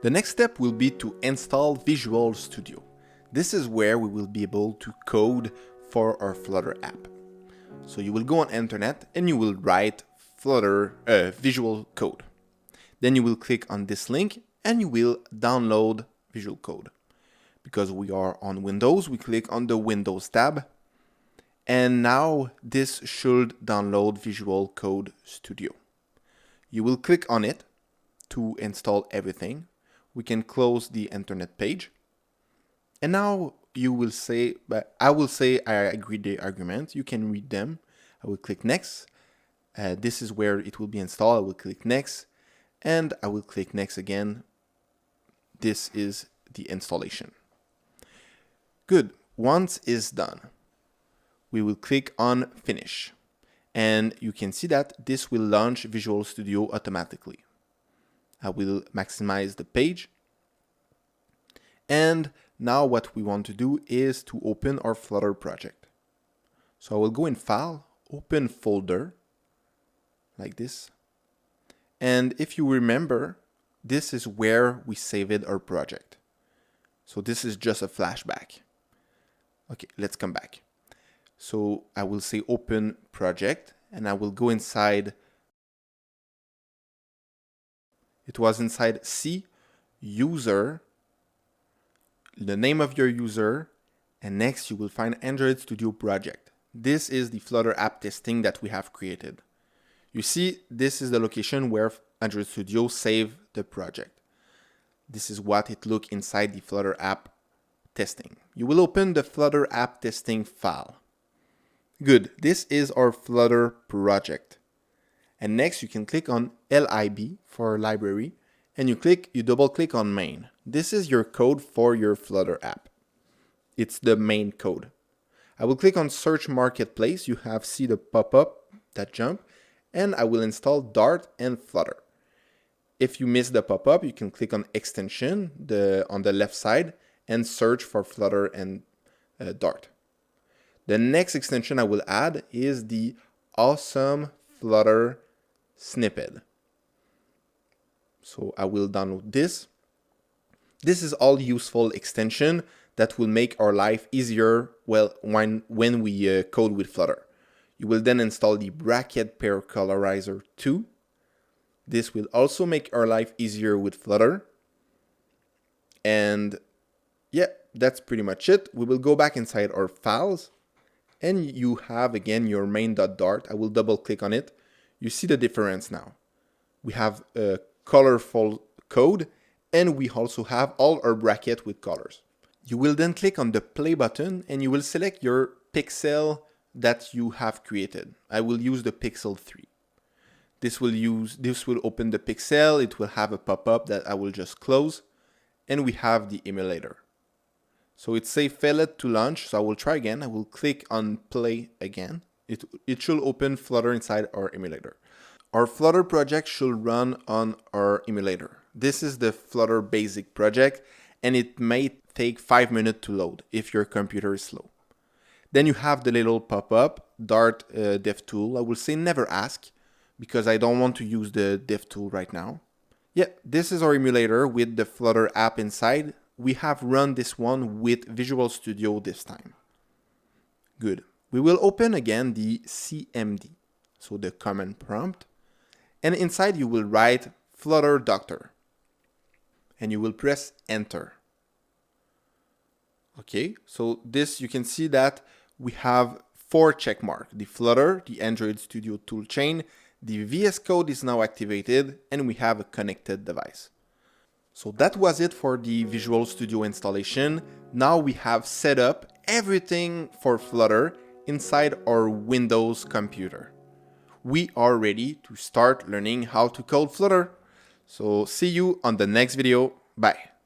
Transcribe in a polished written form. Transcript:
The next step will be to install Visual Studio. This is where we will be able to code for our Flutter app. So you will go on internet and you will write Flutter Visual Code. Then you will click on this link and you will download Visual Code. Because we are on Windows, we click on the Windows tab. And now this should download Visual Code Studio. You will click on it to install everything. We can close the internet page. And now you will say, but I will say I agree the argument. You can read them. I will click next. This is where it will be installed. I will click next. And I will click next again. This is the installation. Good. Once it's done, we will click on finish. And you can see that this will launch Visual Studio automatically. I will maximize the page. And now what we want to do is to open our Flutter project. So I will go in File, Open Folder, like this. And if you remember, this is where we saved our project. So this is just a flashback. Okay, let's come back. So I will say Open Project, and I will go inside. It was inside C, User, the name of your user, and next you will find Android Studio Project. This is the Flutter app testing that we have created. You see, this is the location where Android Studio saved the project. This is what it looks inside the Flutter app testing. You will open the Flutter app testing file. Good, this is our Flutter project. And next you can click on lib for library, and you double click on main. This is your code for your Flutter app. It's the main code. I will click on search marketplace. You have see the pop-up that jump, and I will install Dart and Flutter. If you miss the pop-up, you can click on extension on the left side and search for Flutter and Dart. The next extension I will add is the awesome Flutter snippet. So I will download this. This is all useful extension that will make our life easier when we code with Flutter. You will then install the bracket pair colorizer 2. This will also make our life easier with Flutter. And yeah, that's pretty much it. We will go back inside our files. And you have again your main.dart. I will double click on it. You see the difference now. We have a colorful code, and we also have all our bracket with colors. You will then click on the play button and you will select your pixel that you have created. I will use the pixel 3. This will open the pixel. It will have a pop-up that I will just close, and we have the emulator. So it says failed to launch, so I will try again. I will click on play again. It should open Flutter inside our emulator. Our Flutter project should run on our emulator. This is the Flutter basic project, and it may take 5 minutes to load if your computer is slow. Then you have the little pop-up, Dart DevTool. I will say never ask, because I don't want to use the DevTool right now. Yeah, this is our emulator with the Flutter app inside. We have run this one with Visual Studio this time. Good. We will open again the CMD, so the command prompt. And inside you will write Flutter Doctor. And you will press enter. Okay, so this you can see that we have 4 check marks. The Flutter, the Android Studio toolchain, the VS Code is now activated, and we have a connected device. So that was it for the Visual Studio installation. Now we have set up everything for Flutter inside our Windows computer. We are ready to start learning how to code Flutter. So see you on the next video. Bye.